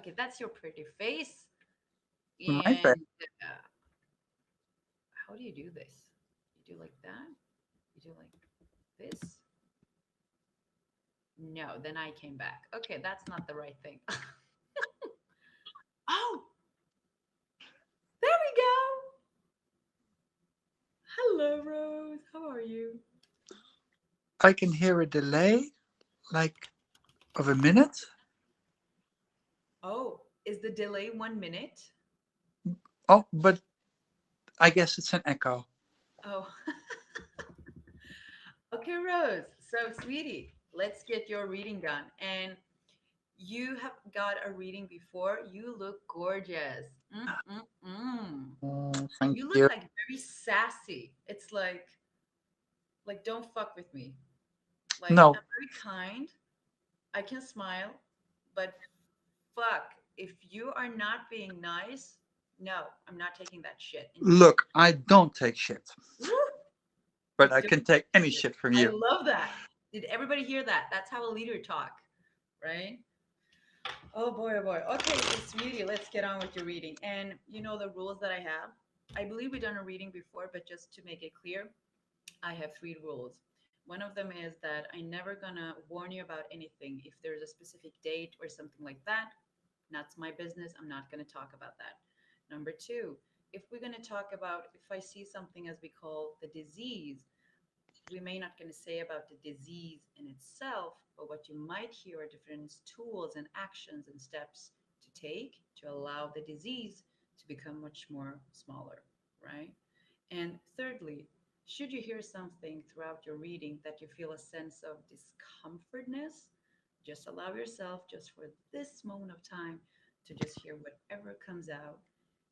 Okay, that's your pretty face. My bad. And how do you do this? You do like that? You do like this? No, then I came back. Okay, that's not the right thing. Oh, there we go. Hello, Rose. How are you? I can hear a delay, like of a minute. Oh, is the delay 1 minute? Oh, but I guess it's an echo. Oh, okay, Rose. So, sweetie, let's get your reading done. And you have got a reading before. You look gorgeous. Mm-mm-mm. Oh, thank You look you. like very sassy. It's like don't fuck with me. Like No, I'm very kind. I can smile, but fuck, if you are not being nice, no, I'm not taking that shit. And look, I don't take shit, woo, but you I can don't take take any shit. shit from I you. love that. Did everybody hear that? That's how a leader talk, right? Oh boy. Okay, so sweetie, let's get on with your reading. And you know the rules that I have. I believe we've done a reading before, but just to make it clear, I have three rules. One of them is that I'm never gonna warn you about anything. If there's a specific date or something like that, that's my business. I'm not gonna talk about that. Number two, if we're gonna talk about if I see something as we call the disease, we may not going to say about the disease in itself, but what you might hear are different tools and actions and steps to take to allow the disease to become much more smaller, right? And thirdly, should you hear something throughout your reading that you feel a sense of discomfortness, just allow yourself, just for this moment of time, to just hear whatever comes out.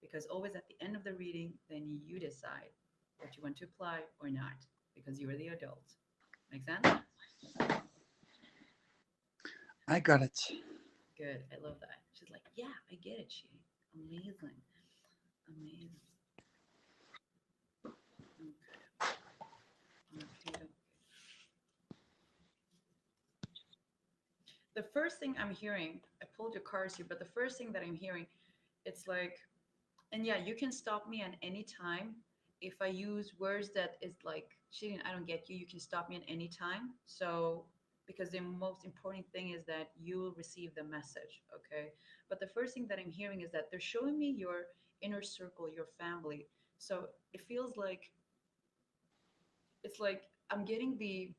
Because always at the end of the reading, then you decide what you want to apply or not, because you are the adult. Make sense? I got it. Good. I love that. She's like, yeah, I get it, she. Amazing. Amazing. Okay. Okay. The first thing I'm hearing, I pulled your cards here, but the first thing that I'm hearing, it's like, and yeah, you can stop me at any time. If I use words that is like, cheating, I don't get you, you can stop me at any time. So, because the most important thing is that you will receive the message, okay? But the first thing that I'm hearing is that they're showing me your inner circle, your family. So it feels like, it's like I'm getting the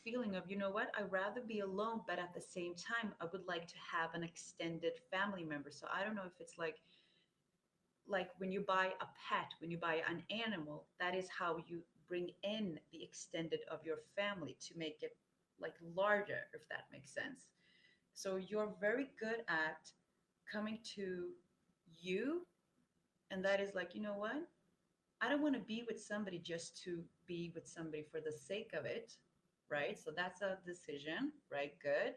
feeling of, you know what, I'd rather be alone, but at the same time I would like to have an extended family member. So I don't know if it's like when you buy a pet, when you buy an animal, that is how you bring in the extended of your family to make it like larger, if that makes sense. So you're very good at coming to you, and that is like, you know what, I don't want to be with somebody just to be with somebody for the sake of it, right? So that's a decision, right? Good.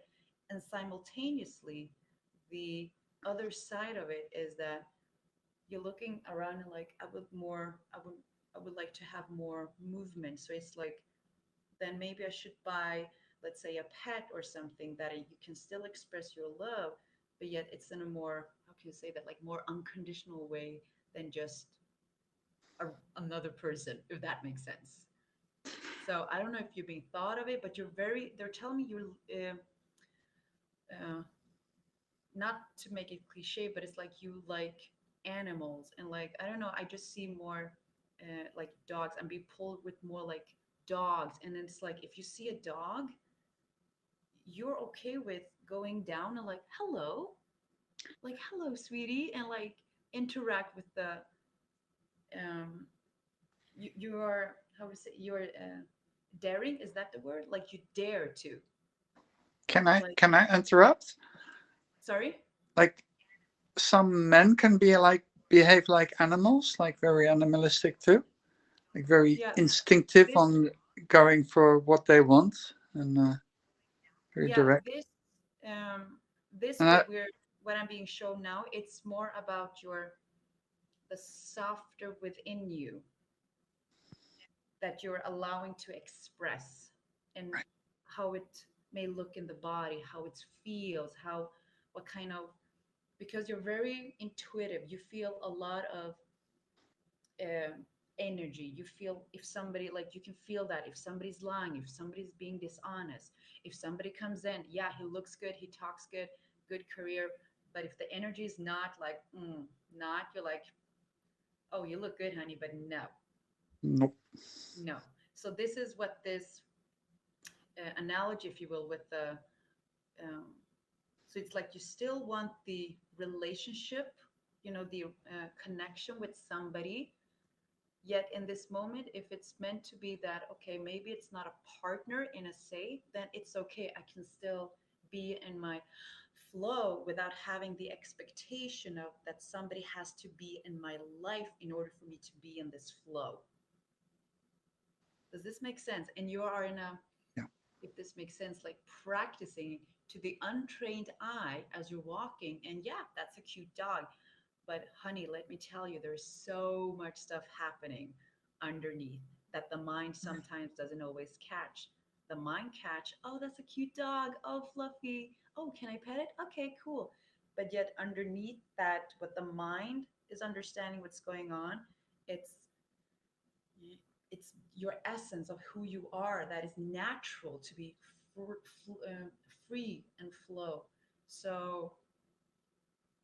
And simultaneously, the other side of it is that you're looking around and like, I would like to have more movement. So it's like, then maybe I should buy, let's say, a pet or something that you can still express your love, but yet it's in a more, how can you say that, like more unconditional way than just another person, if that makes sense. So I don't know if you've been thought of it, but they're telling me you're, uh, not to make it cliche, but it's like you like animals. And like, I don't know, I just see more like dogs. I'm being pulled with more like dogs. And then it's like, if you see a dog, you're okay with going down and like, hello, sweetie, and like interact with the, um, you are, how to say, you're daring, is that the word, like you dare to, like, Can I interrupt? sorry. Like some men can be like behave like animals, like very animalistic too, like very Yeah, instinctive this, on going for what they want and very yeah, direct. this And I, what I'm being shown now, it's more about your, the softer within you that you're allowing to express, and how it may look in the body, how it feels, how, what kind of because you're very intuitive. You feel a lot of energy. You feel if somebody, like, you can feel that if somebody's lying, if somebody's being dishonest, if somebody comes in, yeah, he looks good, he talks good, good career, but if the energy is not like, not, you're like, oh, you look good, honey, but no, Nope. no. So this is what this analogy, if you will, with the um, so it's like you still want the relationship, the connection with somebody. Yet in this moment, if it's meant to be that, okay, maybe it's not a partner in a say, then it's okay. I can still be in my flow without having the expectation of that somebody has to be in my life in order for me to be in this flow. Does this make sense? And you are in a, Yeah. if this makes sense, like practicing to the untrained eye as you're walking. And yeah, that's a cute dog. But honey, let me tell you, there's so much stuff happening underneath that the mind sometimes doesn't always catch. The mind catch, oh, that's a cute dog. Oh, fluffy. Oh, can I pet it? Okay, cool. But yet underneath that, what the mind is understanding what's going on, it's it's your essence of who you are that is natural to be free and flow. So,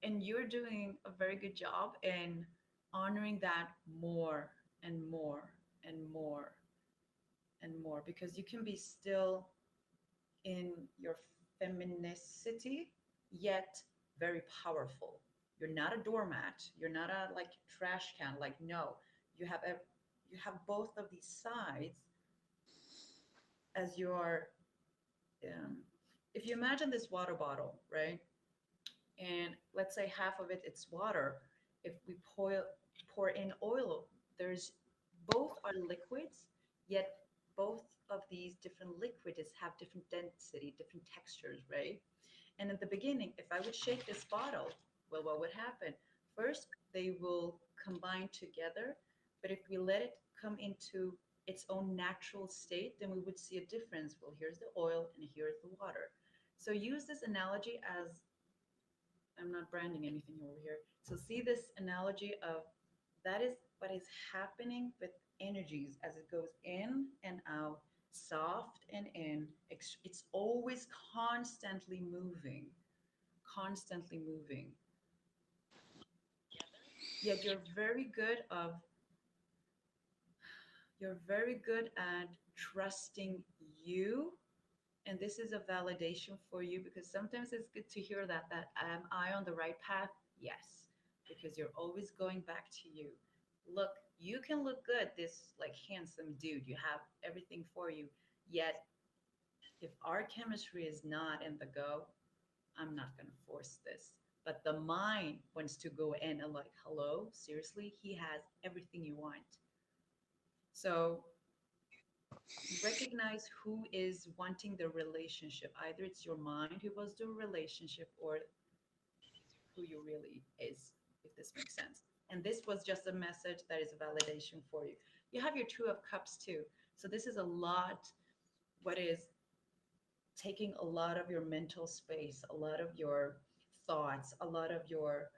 and you're doing a very good job in honoring that more and more and more and more, because you can be still in your feminicity yet very powerful. You're not a doormat, you're not a like trash can, like, no, you have a, you have both of these sides as your um, if you imagine this water bottle, right, and let's say half of it it's water. If we pour in oil, there's, both are liquids, yet both of these different liquids have different density, different textures, right? And at the beginning, if I would shake this bottle, well, what would happen? First, they will combine together, but if we let it come into its own natural state, then we would see a difference. Well, here's the oil and here's the water. So use this analogy as, I'm not branding anything over here. So see this analogy of, that is what is happening with energies as it goes in and out, soft and in. It's always constantly moving, constantly moving. Yet you're very good at trusting you, and this is a validation for you, because sometimes it's good to hear that am I on the right path? Yes, because you're always going back to you. Look, you can look good, this like handsome dude, you have everything for you, yet if our chemistry is not in the go, I'm not going to force this. But the mind wants to go in and like, hello, seriously, he has everything you want. So recognize who is wanting the relationship. Either it's your mind who wants the relationship, or who you really is, if this makes sense. And this was just a message that is a validation for you. You have your Two of Cups too. So this is a lot, what is taking a lot of your mental space, a lot of your thoughts, a lot of your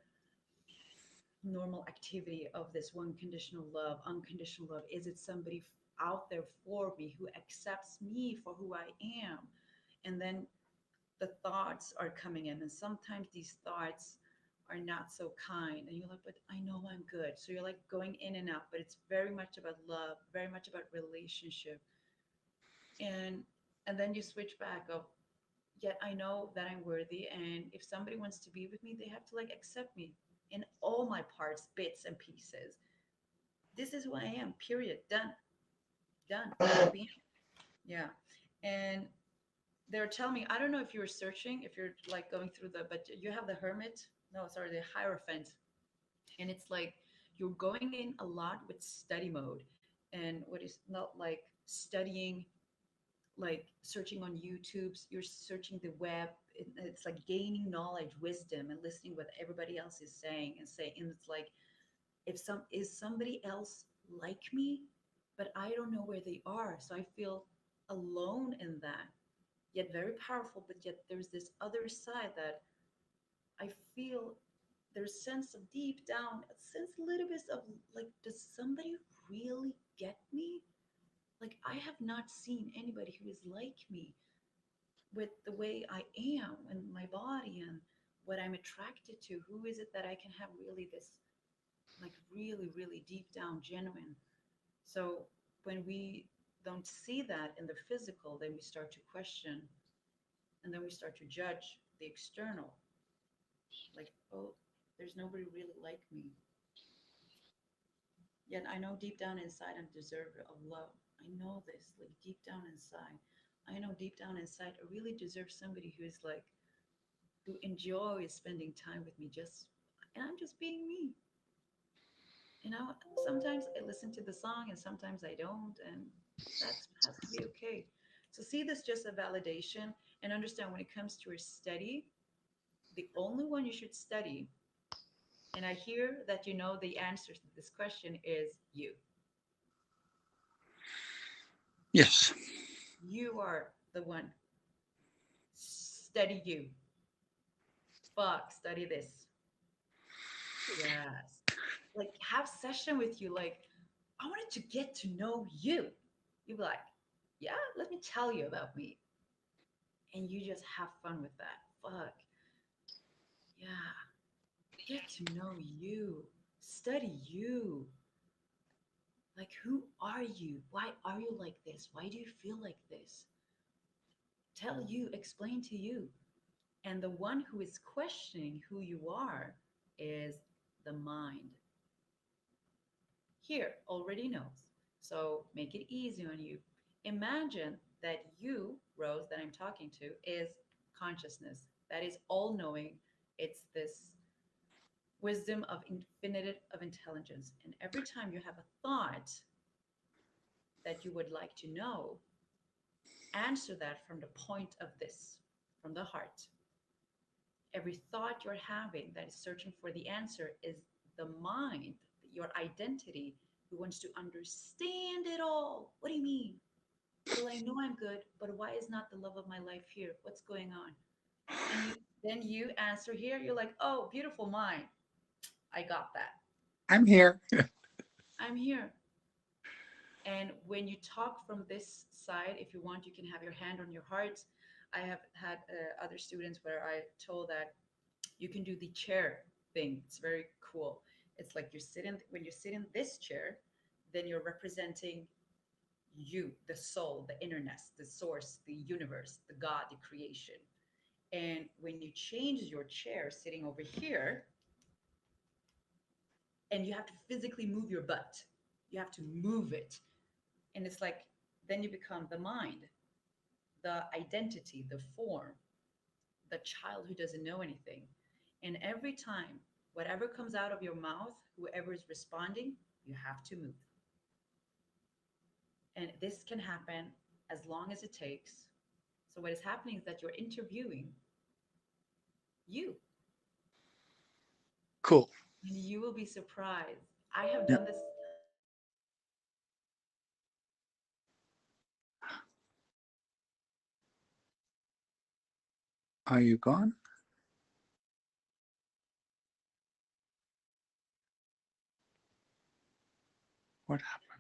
normal activity of this one conditional love, unconditional love. Is it somebody out there for me who accepts me for who I am? And then the thoughts are coming in, and sometimes these thoughts are not so kind, and you're like, but I know I'm good. So you're like going in and out, but it's very much about love, very much about relationship. And then you switch back of, yet I know that I'm worthy, and if somebody wants to be with me, they have to like accept me in all my parts, bits and pieces. This is who I am, period, done, done, happy. Yeah. And they're telling me, I don't know if you're searching, if you're like going through the, but you have the Hermit, no, sorry, the Hierophant. And it's like you're going in a lot with study mode, and what is not like studying, like searching on YouTube, you're searching the web. It's like gaining knowledge, wisdom, and listening what everybody else is saying and saying. And it's like, if some is somebody else like me, but I don't know where they are. So I feel alone in that, yet very powerful. But yet there's this other side that I feel there's sense of deep down, a sense a little bit of like, does somebody really get me? Like, I have not seen anybody who is like me with the way I am and my body and what I'm attracted to. Who is it that I can have really this, like, really, really deep down, genuine? So when we don't see that in the physical, then we start to question, and then we start to judge the external. Like, oh, there's nobody really like me. Yet I know deep down inside I'm deserving of love. I know this, like deep down inside. I know deep down inside I really deserve somebody who is like, who enjoys spending time with me, just, and I'm just being me. You know, sometimes I listen to the song and sometimes I don't, and that has to be okay. So see this just a validation, and understand when it comes to your study, the only one you should study, and I hear that you know the answer to this question, is you. Yes. You are the one. Study you. Fuck, study this. Yes. Like, have session with you. Like, I wanted to get to know you. You'd be like, yeah, let me tell you about me. And you just have fun with that. Fuck. Yeah. Get to know you. Study you. Like, who are you? Why are you like this? Why do you feel like this? Tell you, explain to you. And the one who is questioning who you are is the mind. Here already knows. So make it easy on you. Imagine that you, Rose, that I'm talking to, is consciousness. That is all knowing. It's this wisdom of infinite of intelligence. And every time you have a thought that you would like to know, answer that from the point of this, from the heart. Every thought you're having that is searching for the answer is the mind, your identity, who wants to understand it all. What do you mean? Well, I know I'm good, but why is not the love of my life here? What's going on? And you then you answer here, you're like, oh, beautiful mind. I got that. I'm here. I'm here. And when you talk from this side, if you want, you can have your hand on your heart. I have had other students where I told that you can do the chair thing. It's very cool. It's like you're sitting, when you sit in this chair, then you're representing you, the soul, the innerness, the source, the universe, the God, the creation. And when you change your chair sitting over here, and you have to physically move your butt, you have to move it. And it's like, then you become the mind, the identity, the form, the child who doesn't know anything. And every time, whatever comes out of your mouth, whoever is responding, you have to move. And this can happen as long as it takes. So, what is happening is that you're interviewing you, Cool. and you will be surprised. I have Yeah. done this. Are you gone? What happened?